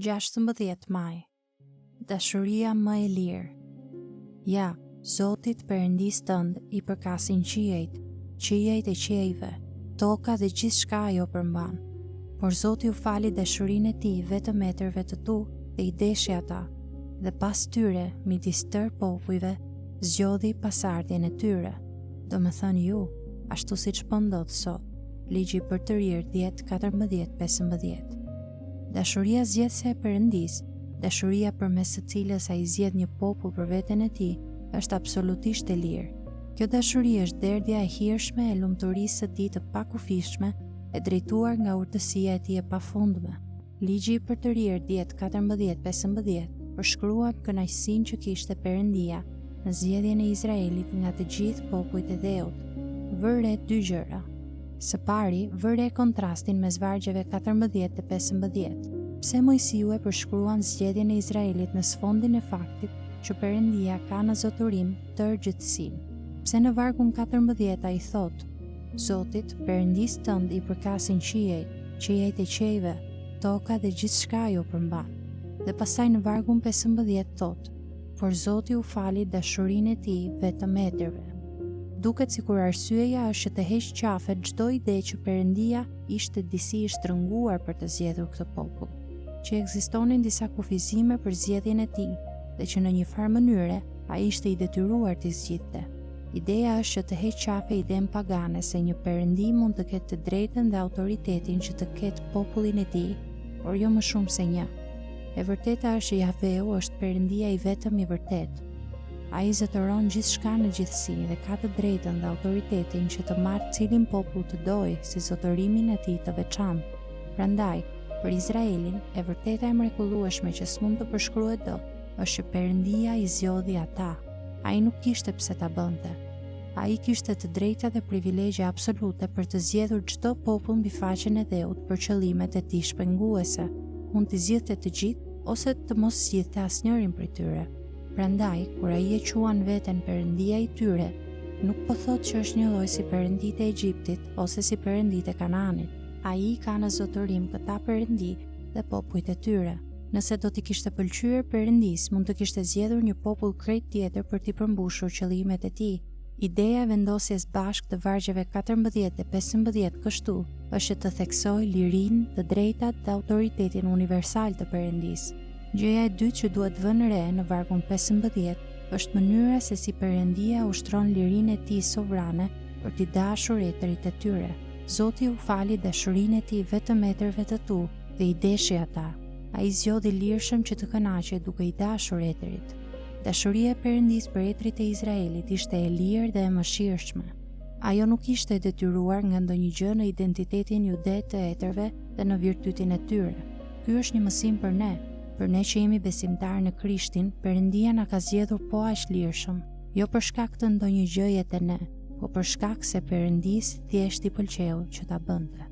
16 maj. Dashuria më e lirë. Ja, Zotit Perëndis tënd i përkasin qiejt e qiejve, toka dhe gjithçka ajo përmban. Por Zoti u fali dashurinë e tij vetëm etërve të tu dhe i deshi ata, dhe pas tyre midis tërë popujve zgjodhi pasardhjen e tyre. Domethënë ju, ashtu siç po ndodh sot. Ligji për të rirë 10:14-15. Dashuria zgjedhëse e Perëndis, dashuria përmes së cilës ai zgjedh një popull për veten e tij, është absolutisht e lirë. Kjo dashuri është derdhja e hirshme e lumturisë së tij të pakufishme, e drejtuar nga urtësia e tij e pafundme. Ligji për të rirë 10:14-15 përshkruan kënaqësinë që kishte Perëndia në zgjedhjen e Izraelit nga të gjithë popujt e dheut. Vëre dy gjëra. Së pari, vëre kontrastin mes vargjeve 14 dhe 15. Pse Mojsiu e përshkruan zgjedhjen e Izraelit në sfondin e faktit që Perëndia ka në zotërim tërë gjithësinë? Pse në vargun 14 ai thot: Zotit, Perëndis tënd i përkasin qiejt e qiejve, toka dhe gjithçka ajo përmban. Dhe pastaj në vargun 15 thot: Por Zoti u fali dashurinë e tij vetëm etërve. Duket sikur arsyeja është të heq qafe çdo ide që Perëndia ishte disi i shtrënguar për të zgjedhur këtë popull, që ekzistonin disa kufizime për zgjedhjen e tij dhe që në një farë mënyre ai ishte i detyruar të zgjidhte. Ideja është që të heq qafe idenë pagane se një Perëndi mund të ketë të drejtën dhe autoritetin që të ketë popullin e tij, por jo më shumë se një. E vërteta është që Jahveu është Perëndia i vetëm i vërtetë. Ai zotëron gjithçka në gjithësi dhe ka të drejtën dhe autoritetin që të marrë cilin popull të dojë si zotërimin e tij të veçantë. Prandaj, për Izraelin, e vërteta e mrekullueshme që s'mund të përshkruhet dot, është që Perëndia i zgjodhi ata. Ai nuk kishte pse ta bënte. Ai kishte të drejta dhe privilegje absolute për të zgjedhur çdo popull mbi faqen e dheut për qëllimet e tij shpenguese. Mund të zgjidhte të gjithë ose të mos zgjidhte asnjërin prej tyre. Prandaj, kur ai e quan veten Perëndia i tyre, nuk po thotë që është një lloj si perënditë e Egjiptit ose si perënditë e Kanaanit. Ai ka në zotërim këta perëndi dhe popujt e tyre. Nëse do t'i kishte pëlqyer Perëndis, mund të kishte zgjedhur një popull krejt tjetër për t'i përmbushur qëllimet e tij. Ideja e vendosjes bashkë të vargjeve 14 dhe 15 kështu është të theksojë lirinë, të drejtat dhe autoritetin universal të Perëndis. Gjëja e dytë që duhet vënë re në vargun 15 është mënyra se si Perëndia ushtron lirinë e tij sovrane për t'i dashur etërit e tyre. Zoti u fali dashurinë e tij vetëm etërve të tu dhe i deshi ata. Ai zgjodhi lirshëm që të kënaqej duke i dashur etërit. Dashuria e Perëndis për etrit e Izraelit ishte e lirë dhe e mëshirshme. Ajo nuk ishte e detyruar nga ndonjë gjë në identitetin jude të etërve dhe në virtytin e tyre. Ky është një mësim për ne. Për ne që jemi besimtarë në Krishtin, Perëndia na ka zgjedhur po aq lirshëm, jo për shkak të ndonjë gjëje te ne, po për shkak se Perëndis thjesht i pëlqeu që ta bënte.